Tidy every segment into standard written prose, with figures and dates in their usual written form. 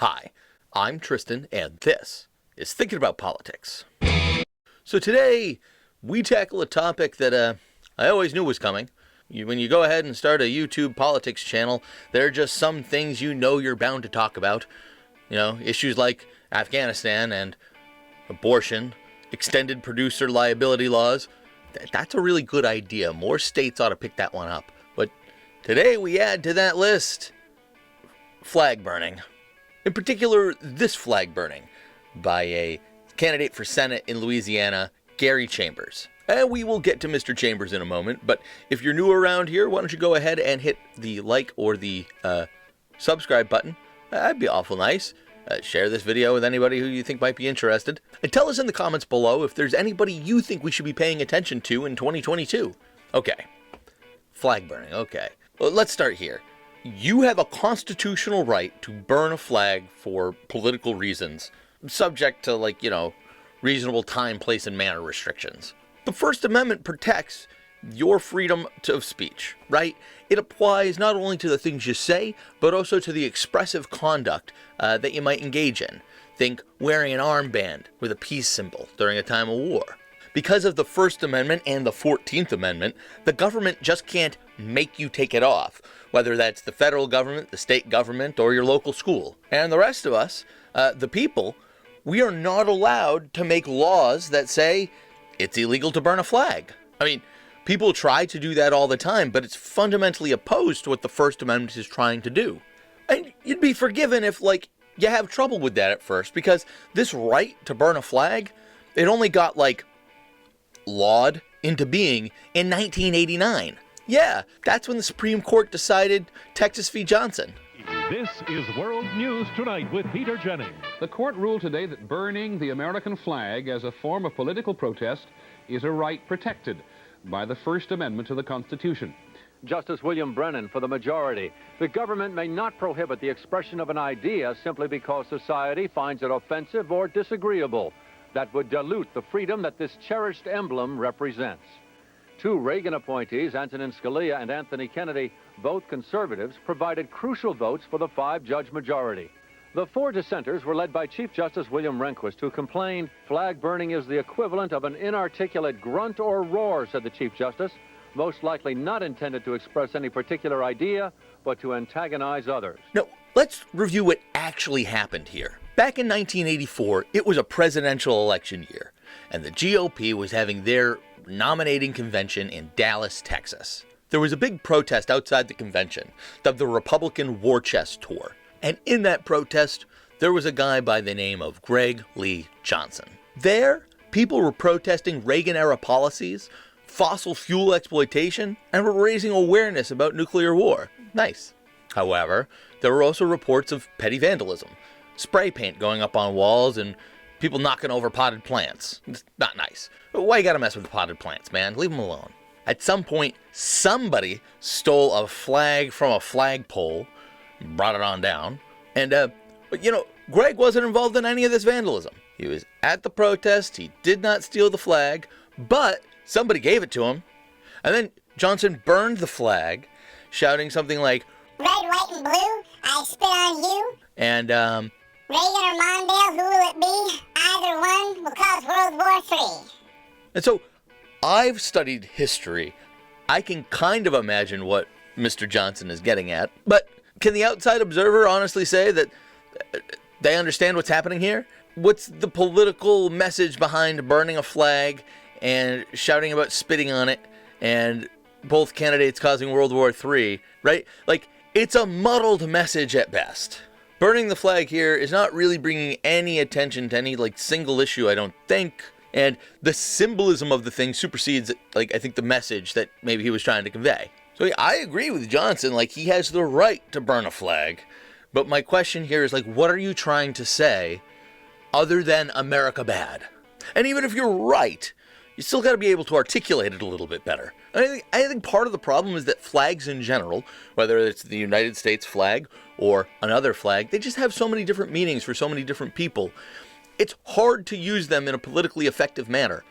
Hi, I'm Tristan, and this is Thinking About Politics. So today, we tackle a topic that I always knew was coming. When you go ahead and start a YouTube politics channel, there are just some things you know you're bound to talk about. You know, issues like Afghanistan and abortion, extended producer liability laws. That's a really good idea. More states ought to pick that one up. But today we add to that list flag burning. In particular, this flag burning by a candidate for Senate in Louisiana, Gary Chambers. And we will get to Mr. Chambers in a moment, but if you're new around here, why don't you go ahead and hit the like or the subscribe button. That'd be awful nice. Share this video with anybody who you think might be interested. And tell us in the comments below if there's anybody you think we should be paying attention to in 2022. Okay. Flag burning, okay. Well, let's start here. You have a constitutional right to burn a flag for political reasons, subject to, reasonable time, place, and manner restrictions. The First Amendment protects your freedom of speech, right? It applies not only to the things you say, but also to the expressive conduct that you might engage in. Think wearing an armband with a peace symbol during a time of war. Because of the First Amendment and the 14th Amendment, the government just can't make you take it off, whether that's the federal government, the state government, or your local school. And the rest of us, the people, we are not allowed to make laws that say it's illegal to burn a flag. I mean, people try to do that all the time, but it's fundamentally opposed to what the First Amendment is trying to do. And you'd be forgiven if, you have trouble with that at first, because this right to burn a flag, it only got, lawed into being in 1989. Yeah, that's when the Supreme Court decided Texas v. Johnson. This is World News Tonight with Peter Jennings. The court ruled today that burning the American flag as a form of political protest is a right protected by the First Amendment to the Constitution. Justice William Brennan for the majority. The government may not prohibit the expression of an idea simply because society finds it offensive or disagreeable. That would dilute the freedom that this cherished emblem represents. Two Reagan appointees, Antonin Scalia and Anthony Kennedy, both conservatives, provided crucial votes for the 5-judge majority. The 4 dissenters were led by Chief Justice William Rehnquist, who complained, "Flag burning is the equivalent of an inarticulate grunt or roar," said the Chief Justice, most likely not intended to express any particular idea, but to antagonize others. Now, let's review what actually happened here. Back in 1984, it was a presidential election year, and the GOP was having their nominating convention in Dallas, Texas. There was a big protest outside the convention, dubbed the Republican War Chest Tour. And in that protest, there was a guy by the name of Greg Lee Johnson. There, people were protesting Reagan-era policies, fossil fuel exploitation, and were raising awareness about nuclear war. Nice. However, there were also reports of petty vandalism, spray paint going up on walls, and people knocking over potted plants. It's not nice. Why you gotta mess with the potted plants, man? Leave them alone. At some point, somebody stole a flag from a flagpole, brought it on down, and, Greg wasn't involved in any of this vandalism. He was at the protest, he did not steal the flag, but somebody gave it to him. And then Johnson burned the flag, shouting something like, "Red, white, and blue, I spit on you." And, Reagan or Mondale, who will it be? Either one will cause World War III. And so, I've studied history. I can kind of imagine what Mr. Johnson is getting at, but can the outside observer honestly say that they understand what's happening here? What's the political message behind burning a flag and shouting about spitting on it and both candidates causing World War III, right? It's a muddled message at best. Burning the flag here is not really bringing any attention to any, single issue, I don't think. And the symbolism of the thing supersedes, I think the message that maybe he was trying to convey. So I agree with Johnson, he has the right to burn a flag. But my question here is, what are you trying to say other than America bad? And even if you're right, you still got to be able to articulate it a little bit better. I think part of the problem is that flags in general, whether it's the United States flag or another flag, they just have so many different meanings for so many different people. It's hard to use them in a politically effective manner.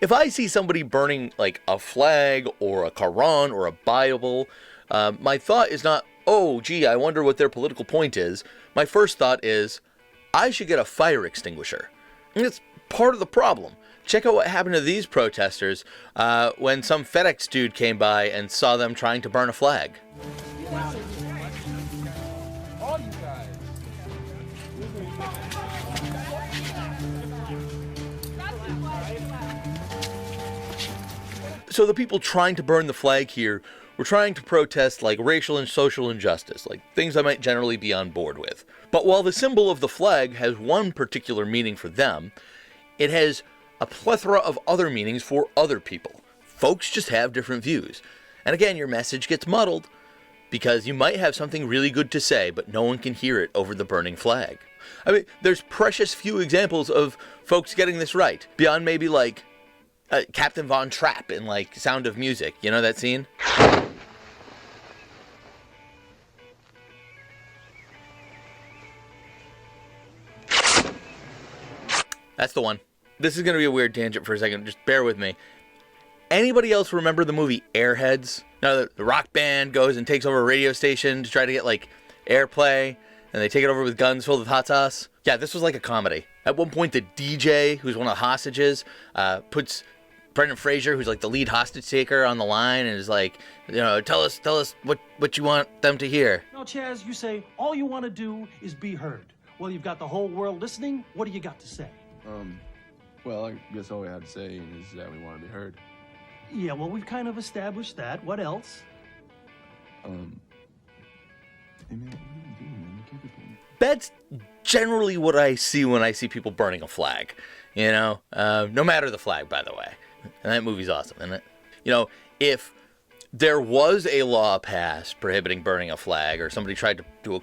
If I see somebody burning a flag or a Quran or a Bible, my thought is not, oh, gee, I wonder what their political point is. my first thought is, I should get a fire extinguisher. And it's part of the problem. Check out what happened to these protesters when some FedEx dude came by and saw them trying to burn a flag. All you guys. So the people trying to burn the flag here were trying to protest like racial and social injustice, like things I might generally be on board with. But while the symbol of the flag has one particular meaning for them, it has a plethora of other meanings for other people. Folks just have different views. And again, your message gets muddled because you might have something really good to say, but no one can hear it over the burning flag. I mean, there's precious few examples of folks getting this right, beyond maybe like Captain Von Trapp in like Sound of Music. You know that scene? That's the one. This is going to be a weird tangent for a second. Just bear with me. Anybody else remember the movie Airheads? Now the rock band goes and takes over a radio station to try to get like airplay, and they take it over with guns filled with hot sauce. Yeah, this was like a comedy. At one point, the DJ, who's one of the hostages, puts Brendan Fraser, who's like the lead hostage taker, on the line and is like, you know, tell us what you want them to hear. No, Chaz, you say all you want to do is be heard. Well, you've got the whole world listening. What do you got to say? Well, I guess all we had to say is that we want to be heard. Yeah, well, we've kind of established that. What else? Hey, man, what are you doing, man? You can't be playing. That's generally what I see when I see people burning a flag. You know, no matter the flag, by the way. And that movie's awesome, isn't it? You know, if there was a law passed prohibiting burning a flag, or somebody tried to do or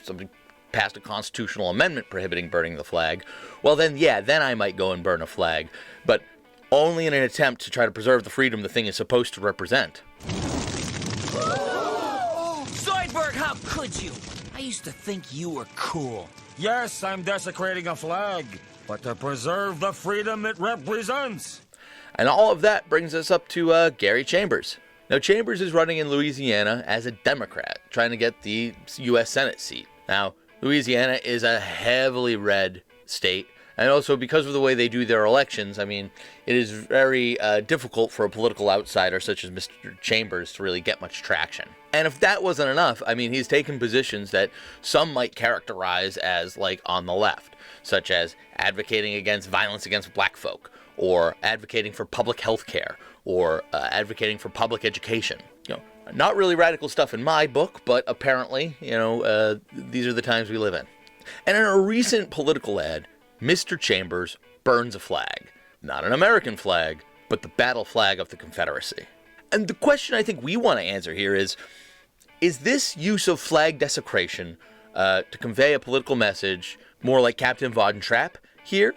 somebody passed a constitutional amendment prohibiting burning the flag, well then, yeah, then I might go and burn a flag. But only in an attempt to try to preserve the freedom the thing is supposed to represent. Zoidberg, how could you? I used to think you were cool. Yes, I'm desecrating a flag, but to preserve the freedom it represents. And all of that brings us up to Gary Chambers. Now, Chambers is running in Louisiana as a Democrat, trying to get the U.S. Senate seat. Now, Louisiana is a heavily red state, and also because of the way they do their elections, I mean, it is very difficult for a political outsider such as Mr. Chambers to really get much traction. And if that wasn't enough, I mean, he's taken positions that some might characterize as, like, on the left, such as advocating against violence against black folk, or advocating for public health care, or advocating for public education. You know, not really radical stuff in my book, but apparently, you know, these are the times we live in. And in a recent political ad, Mr. Chambers burns a flag. Not an American flag, but the battle flag of the Confederacy. And the question I think we want to answer here is this use of flag desecration to convey a political message more like Captain Von Trapp here?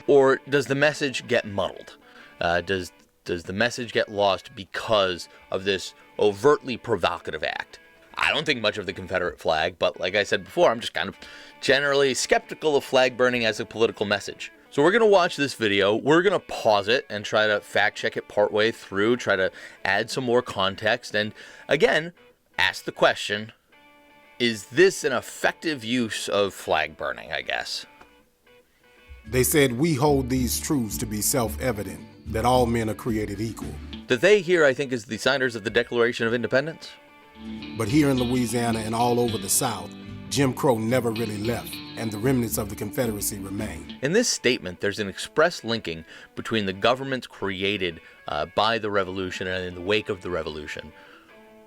Or does the message get muddled? Does the message get lost because of this overtly provocative act? I don't think much of the Confederate flag, but like I said before, I'm just kind of generally skeptical of flag burning as a political message. So we're going to watch this video, we're going to pause it and try to fact check it partway through, try to add some more context, and again, ask the question, is this an effective use of flag burning, I guess? They said, we hold these truths to be self-evident, that all men are created equal. The they here, I think, is the signers of the Declaration of Independence. But here in Louisiana and all over the South, Jim Crow never really left, and the remnants of the Confederacy remain. In this statement, there's an express linking between the governments created by the Revolution and in the wake of the Revolution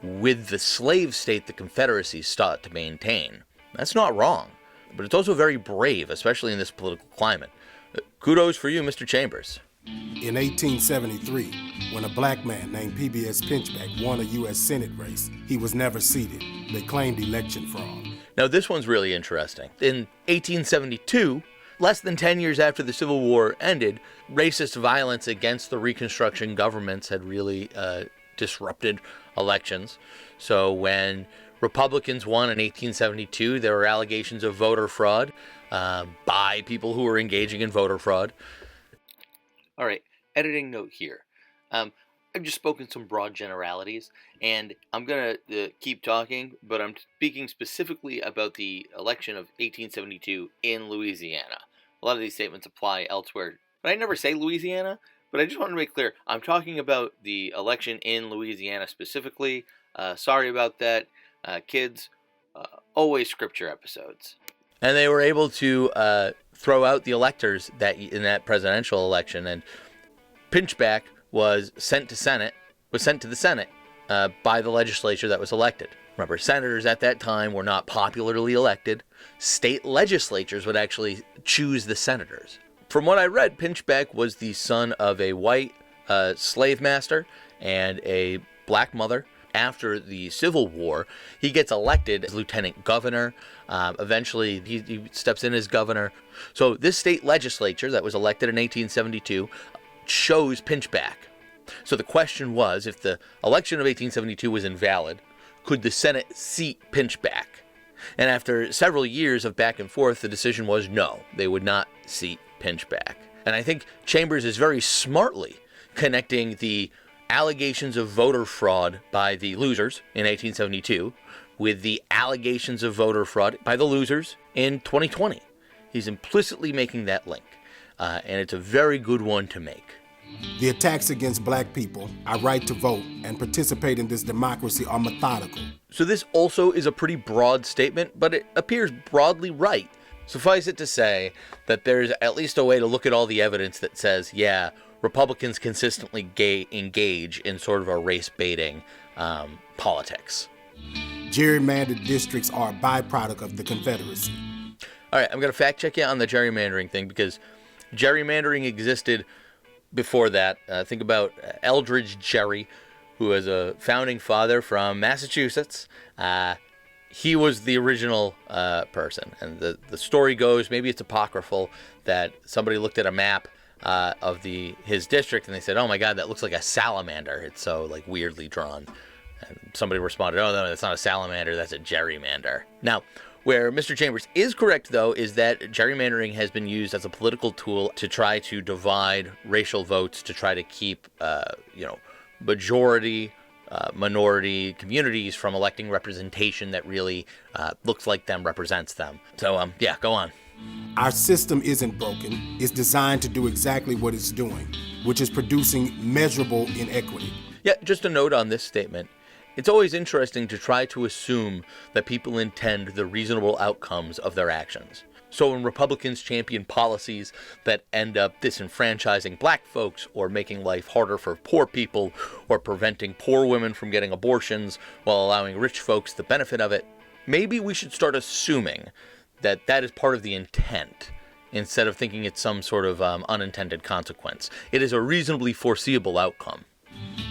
with the slave state the Confederacy sought to maintain. That's not wrong, but it's also very brave, especially in this political climate. Kudos for you, Mr. Chambers. In 1873, when a black man named Pbs Pinchback won a U.S. Senate race, he was never seated. They claimed election fraud. Now, this one's really interesting. In 1872, less than 10 years after the Civil War ended, racist violence against the Reconstruction governments had really disrupted elections. So when Republicans won in 1872, there were allegations of voter fraud by people who were engaging in voter fraud. All right, editing note here. I've just spoken some broad generalities, and I'm going to keep talking, but I'm speaking specifically about the election of 1872 in Louisiana. A lot of these statements apply elsewhere, but I never say Louisiana, but I just want to make clear, I'm talking about the election in Louisiana specifically. Sorry about that, kids. Always scripture episodes. And they were able to throw out the electors in that presidential election, and Pinchback was sent to the Senate by the legislature that was elected. Remember, senators at that time were not popularly elected. State legislatures would actually choose the senators. From what I read, Pinchback was the son of a white slave master and a black mother. After the Civil War, he gets elected as lieutenant governor. Eventually, he steps in as governor. So this state legislature that was elected in 1872 chose Pinchback. So the question was, if the election of 1872 was invalid, could the Senate seat Pinchback? And after several years of back and forth, the decision was no, they would not seat Pinchback. And I think Chambers is very smartly connecting the allegations of voter fraud by the losers in 1872 with the allegations of voter fraud by the losers in 2020. He's implicitly making that link, and it's a very good one to make. The attacks against black people, our right to vote and participate in this democracy, are methodical. So this also is a pretty broad statement, but it appears broadly right. Suffice it to say that there's at least a way to look at all the evidence that says, yeah, Republicans consistently engage in sort of a race-baiting politics. Gerrymandered districts are a byproduct of the Confederacy. All right, I'm going to fact check you on the gerrymandering thing, because gerrymandering existed before that. Think about Eldridge Gerry, who was a founding father from Massachusetts. He was the original person. And the story goes, maybe it's apocryphal, that somebody looked at a map of his district and they said, oh my God, that looks like a salamander. It's so like weirdly drawn. And somebody responded, oh no, that's not a salamander, that's a gerrymander. Now, where Mr. Chambers is correct, though, is that gerrymandering has been used as a political tool to try to divide racial votes, to try to keep, majority, minority communities from electing representation that really looks like them, represents them. So, yeah, go on. Our system isn't broken. It's designed to do exactly what it's doing, which is producing measurable inequity. Yeah, just a note on this statement. It's always interesting to try to assume that people intend the reasonable outcomes of their actions. So when Republicans champion policies that end up disenfranchising black folks, or making life harder for poor people, or preventing poor women from getting abortions while allowing rich folks the benefit of it, maybe we should start assuming that that is part of the intent, instead of thinking it's some sort of unintended consequence. It is a reasonably foreseeable outcome.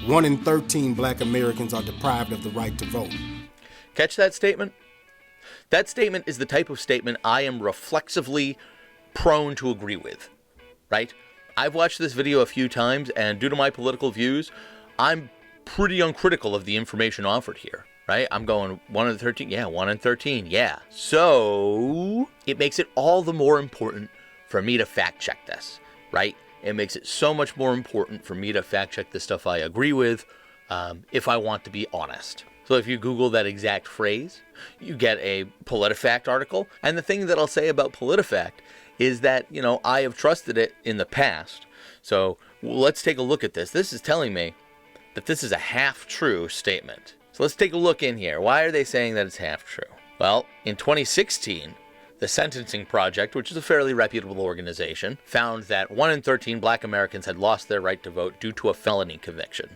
1 in 13 black Americans are deprived of the right to vote. Catch that statement? That statement is the type of statement I am reflexively prone to agree with, right? I've watched this video a few times, and due to my political views, I'm pretty uncritical of the information offered here, right? I'm going 1 in 13, yeah, 1 in 13, yeah. So it makes it all the more important for me to fact check this, right? It makes it so much more important for me to fact check the stuff I agree with if I want to be honest. So if you Google that exact phrase, you get a PolitiFact article. And the thing that I'll say about PolitiFact is that, I have trusted it in the past. So let's take a look at this. This is telling me that this is a half-true statement. So let's take a look in here. Why are they saying that it's half-true? Well, in 2016, the Sentencing Project, which is a fairly reputable organization, found that 1 in 13 black Americans had lost their right to vote due to a felony conviction.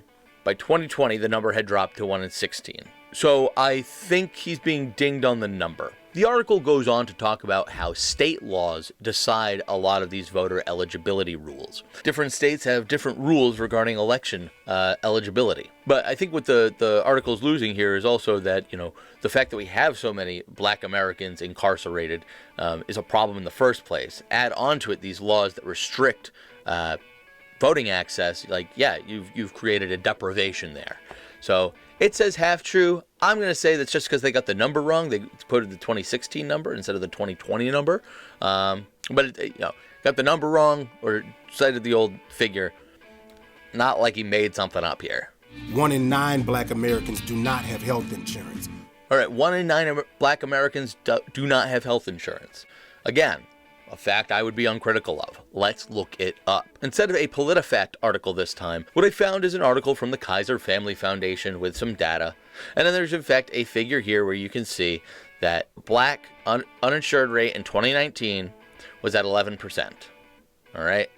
By 2020, the number had dropped to 1 in 16. So I think he's being dinged on the number. The article goes on to talk about how state laws decide a lot of these voter eligibility rules. Different states have different rules regarding election eligibility. But I think what the article's losing here is also that, the fact that we have so many black Americans incarcerated is a problem in the first place. Add on to it these laws that restrict voting access, you've created a deprivation there. So it says half true. I'm going to say that's just because they got the number wrong. They put the 2016 number instead of the 2020 number. But got the number wrong, or cited the old figure. not like he made something up here. 1 in 9 black Americans do not have health insurance. All right, 1 in 9 black Americans do not have health insurance. Again, a fact I would be uncritical of. Let's look it up. Instead of a PolitiFact article this time, what I found is an article from the Kaiser Family Foundation with some data. And then there's in fact a figure here where you can see that black uninsured rate in 2019 was at 11%. All right.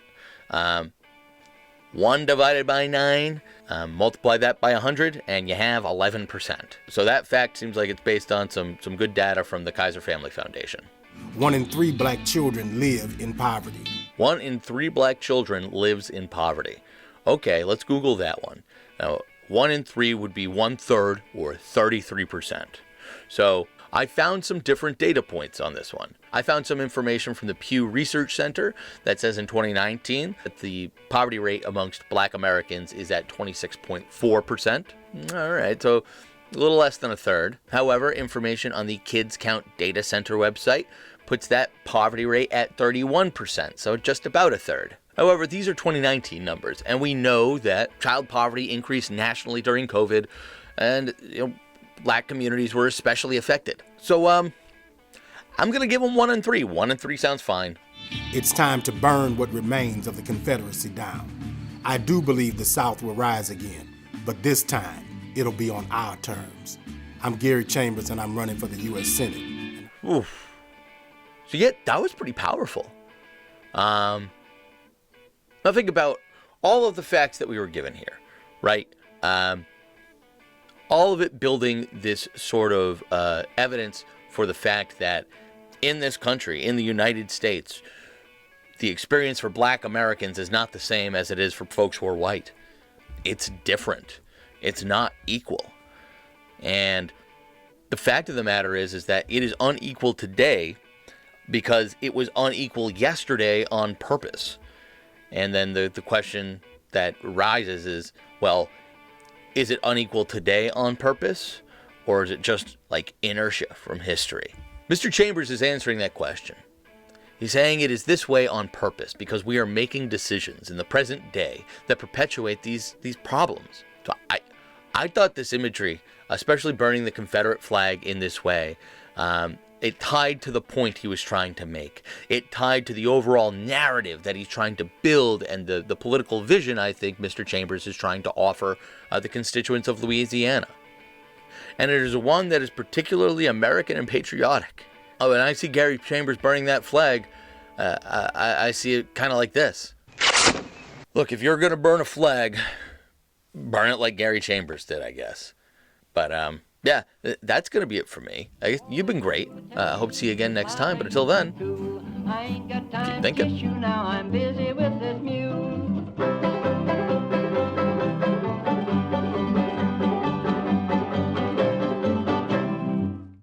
1 divided by 9, multiply that by 100, and you have 11%. So that fact seems like it's based on some good data from the Kaiser Family Foundation. 1 in 3 black children live in poverty. 1 in 3 black children lives in poverty. Okay, let's Google that one. Now, 1 in 3 would be 1/3 or 33%. So I found some different data points on this one. I found some information from the Pew Research Center that says in 2019 that the poverty rate amongst black Americans is at 26.4%. All right, so a little less than 1/3. However, information on the Kids Count Data Center website puts that poverty rate at 31%, so just about 1/3. However, these are 2019 numbers, and we know that child poverty increased nationally during COVID, and black communities were especially affected. So, I'm going to give them 1 in 3. 1 in 3 sounds fine. It's time to burn what remains of the Confederacy down. I do believe the South will rise again, but this time, it'll be on our terms. I'm Gary Chambers, and I'm running for the U.S. Senate. Oof. So yeah, that was pretty powerful. Now think about all of the facts that we were given here, right? All of it building this sort of evidence for the fact that in this country, in the United States, the experience for black Americans is not the same as it is for folks who are white. It's different. It's not equal. And the fact of the matter is that it is unequal today because it was unequal yesterday on purpose. And then the question that rises is, well, is it unequal today on purpose? Or is it just like inertia from history? Mr. Chambers is answering that question. He's saying it is this way on purpose because we are making decisions in the present day that perpetuate these problems. So I thought this imagery, especially burning the Confederate flag in this way, it tied to the point he was trying to make. It tied to the overall narrative that he's trying to build and the political vision I think Mr. Chambers is trying to offer the constituents of Louisiana. And it is one that is particularly American and patriotic. Oh, and I see Gary Chambers burning that flag. I see it kind of like this. Look, if you're going to burn a flag, burn it like Gary Chambers did, I guess. But, yeah, that's going to be it for me. You've been great. I hope to see you again next time. But until then, keep thinking.